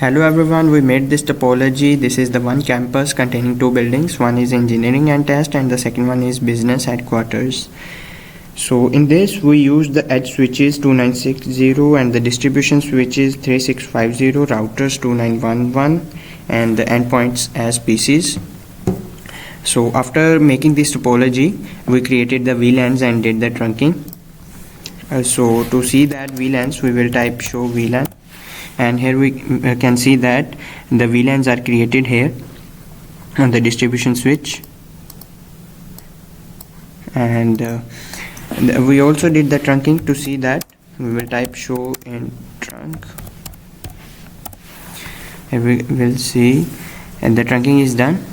Hello everyone, we made this topology. This is the one campus containing two buildings. One is engineering and test and the second one is business headquarters. So in this we use the edge switches 2960 and the distribution switches 3650, routers 2911 and the endpoints as PCs. So after making this topology we created the VLANs and did the trunking. So to see that VLANs we will type show VLAN. And here we can see that the VLANs are created here on the distribution switch, and we also did the trunking. To see that we will type show in trunk. Here we will see and the trunking is done.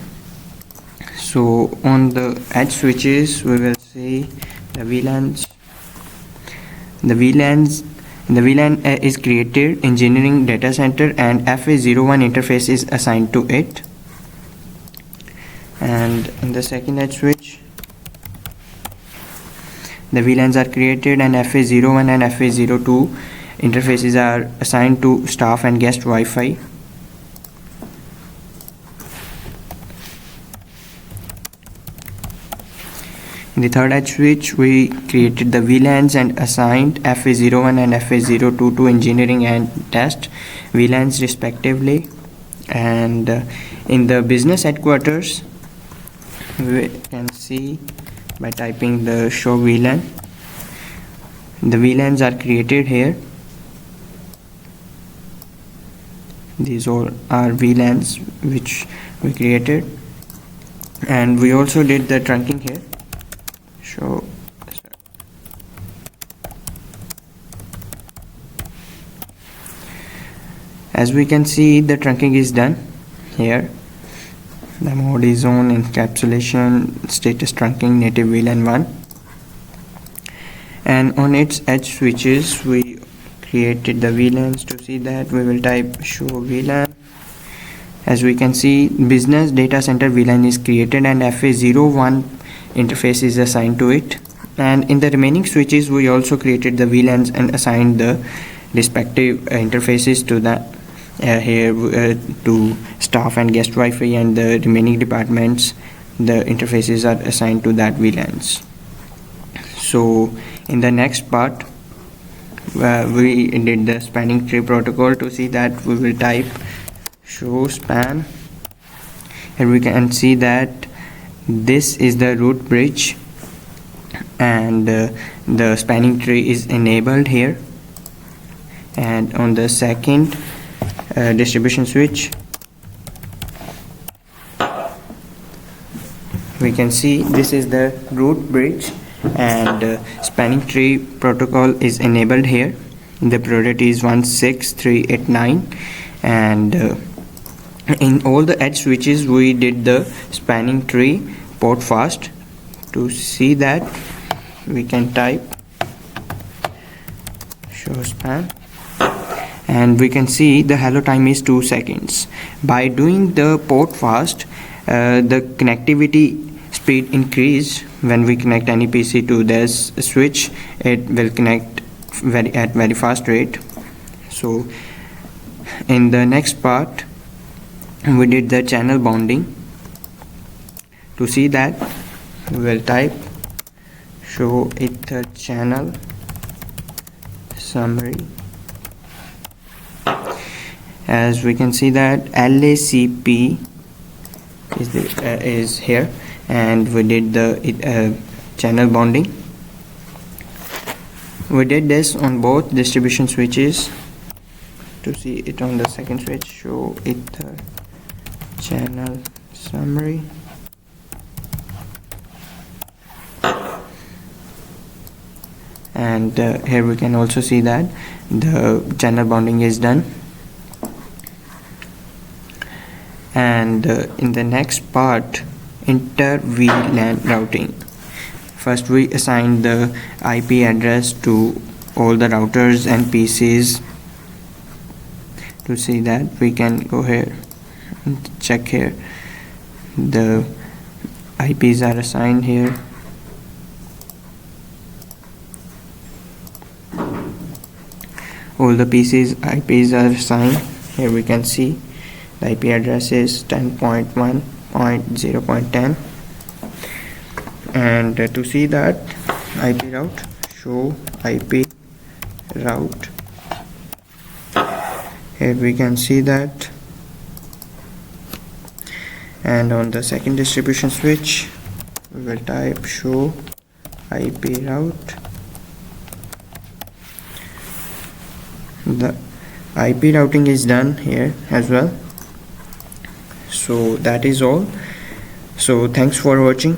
So on the edge switches we will see the VLANs. The VLAN is created engineering data center and FA01 interface is assigned to it. And in the second edge switch, the VLANs are created and FA01 and FA02 interfaces are assigned to staff and guest Wi-Fi. In the third edge switch, we created the VLANs and assigned FA01 and FA02 to engineering and test VLANs respectively. And in the business headquarters, we can see by typing the show VLAN, the VLANs are created here. These all are VLANs which we created, and we also did the trunking here. So as we can see, the trunking is done here. The mode is on encapsulation, status trunking, native VLAN 1, and on its edge switches we created the VLANs. To see that we will type show VLAN. As we can see, business data center VLAN is created and FA01 interface is assigned to it, and in the remaining switches we also created the VLANs and assigned the respective interfaces to that to staff and guest Wi-Fi, and the remaining departments the interfaces are assigned to that VLANs. So in the next part we did the spanning tree protocol. To see that we will type show span. Here we can see that this is the root bridge and the spanning tree is enabled here. And on the second distribution switch we can see this is the root bridge and spanning tree protocol is enabled here. The priority is 16389, and in all the edge switches we did the spanning tree port fast. To see that we can type show span, and we can see the hello time is 2 seconds. By doing the port fast, the connectivity speed increase. When we connect any PC to this switch, it will connect at very fast rate. So in the next part we did the channel bonding. To see that we will type show ether channel summary. As we can see that LACP is here, and we did the channel bonding. We did this on both distribution switches. To see it on the second switch, show ether channel summary. And here we can also see that the channel bonding is done. And in the next part, inter VLAN routing. First we assign the IP address to all the routers and PCs. To see that we can go here and check here. The IPs are assigned here. All the PCs IPs are assigned. Here we can see the IP address is 10.1.0.10, and to see that IP route, show IP route. Here we can see that, and on the second distribution switch we will type show IP route. The IP routing is done here as well. So that is all. So thanks for watching.